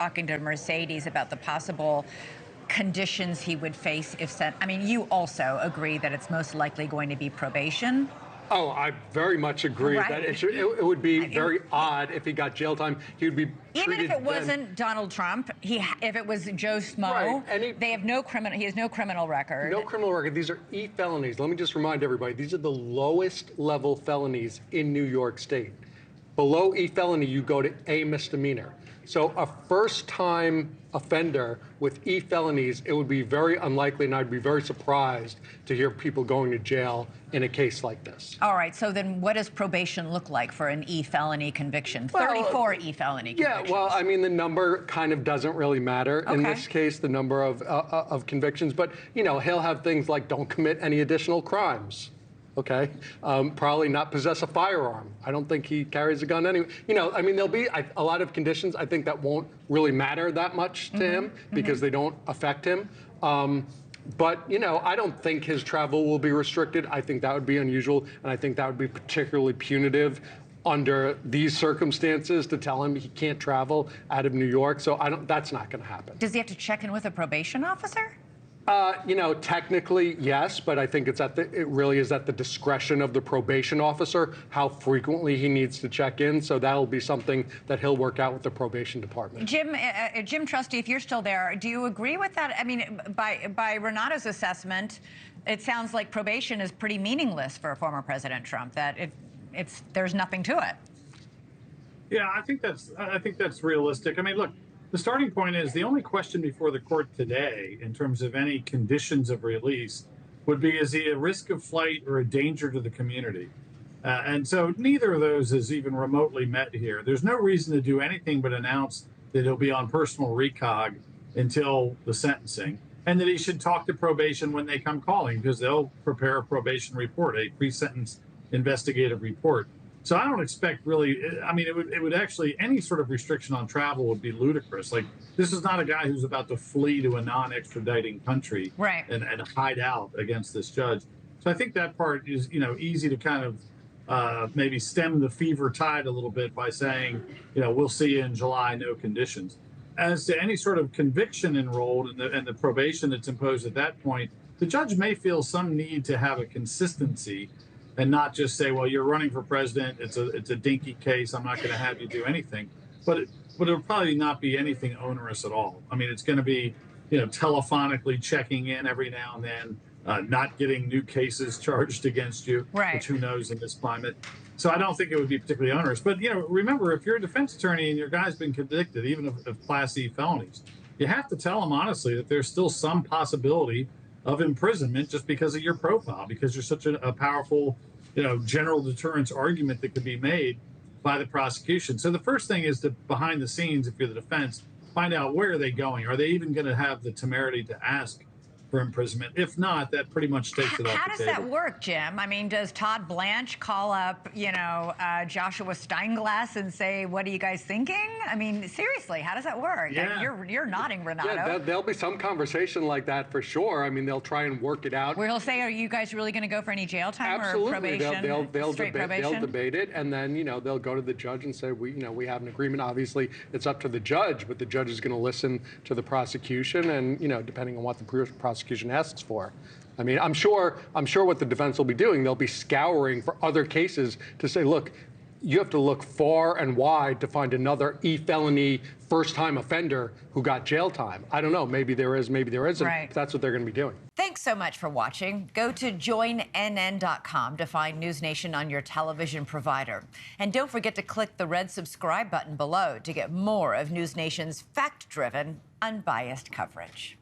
talking to Mercedes about the possible conditions he would face if sent. I mean, you also agree that it's most likely going to be probation. Oh, I very much agree that it would be very odd if he got jail time. He would be even if it wasn't Donald Trump. If it was Joe Smo, right. They have no criminal. He has no criminal record. No criminal record. These are felonies. Let me just remind everybody: these are the lowest level felonies in New York State. Below felony, you go to a misdemeanor. So a first-time offender with felonies, it would be very unlikely, and I'd be very surprised to hear people going to jail in a case like this. All right, so then what does probation look like for an felony conviction? 34 felony convictions. Yeah, well, I mean, the number kind of doesn't really matter in this case, the number of convictions. But, you know, he'll have things like don't commit any additional crimes. Okay, probably not possess a firearm. I don't think he carries a gun anyway. You know, I mean, there'll be a lot of conditions I think that won't really matter that much to him because they don't affect him. But, you know, I don't think his travel will be restricted. I think that would be unusual, and I think that would be particularly punitive under these circumstances to tell him he can't travel out of New York. So that's not going to happen. Does he have to check in with a probation officer? You know, technically, yes, but I think it really is at the discretion of the probation officer how frequently he needs to check in. So that'll be something that he'll work out with the probation department. Jim Trusty, if you're still there, do you agree with that? I mean, by Renato's assessment, it sounds like probation is pretty meaningless for former President Trump. That there's nothing to it. Yeah, I think that's realistic. I mean, look. The starting point is the only question before the court today in terms of any conditions of release would be, is he a risk of flight or a danger to the community? And so neither of those is even remotely met here. There's no reason to do anything but announce that he'll be on personal recog until the sentencing, and that he should talk to probation when they come calling, because they'll prepare a probation report, a pre-sentence investigative report. So I don't expect really, I mean, it would actually, any sort of restriction on travel would be ludicrous. Like, this is not a guy who's about to flee to a non-extraditing country and hide out against this judge. So I think that part is, you know, easy to kind of maybe stem the fever tide a little bit by saying, you know, we'll see you in July, no conditions. As to any sort of conviction enrolled and the probation that's imposed at that point, the judge may feel some need to have a consistency and not just say, well, you're running for president, it's a dinky case, I'm not going to have you do anything. But it'll probably not be anything onerous at all. I mean, it's going to be, you know, telephonically checking in every now and then, not getting new cases charged against you, which who knows in this climate. So I don't think it would be particularly onerous. But, you know, remember, if you're a defense attorney and your guy's been convicted, even of Class E felonies, you have to tell him honestly that there's still some possibility of imprisonment just because of your profile, because you're such a powerful, you know, general deterrence argument that could be made by the prosecution. So the first thing is to, behind the scenes, if you're the defense, find out where are they going? Are they even going to have the temerity to ask for imprisonment? If not, that pretty much takes it off the table. How does that work, Jim? I mean, does Todd Blanche call up, you know, Joshua Steinglass and say, what are you guys thinking? I mean, seriously, how does that work? Yeah. You're nodding, Renato. Yeah, there'll be some conversation like that for sure. I mean, they'll try and work it out. Where he'll say, are you guys really going to go for any jail time or probation? They'll debate it, and then, you know, they'll go to the judge and say, we have an agreement. Obviously, it's up to the judge, but the judge is going to listen to the prosecution, and, you know, depending on what the prosecution asks for. I mean, I'm sure what the defense will be doing, they'll be scouring for other cases to say, look, you have to look far and wide to find another felony first-time offender who got jail time. I don't know. Maybe there is, maybe there isn't. But that's what they're going to be doing. Thanks so much for watching. Go to joinnn.com to find NewsNation on your television provider. And don't forget to click the red subscribe button below to get more of NewsNation's fact-driven, unbiased coverage.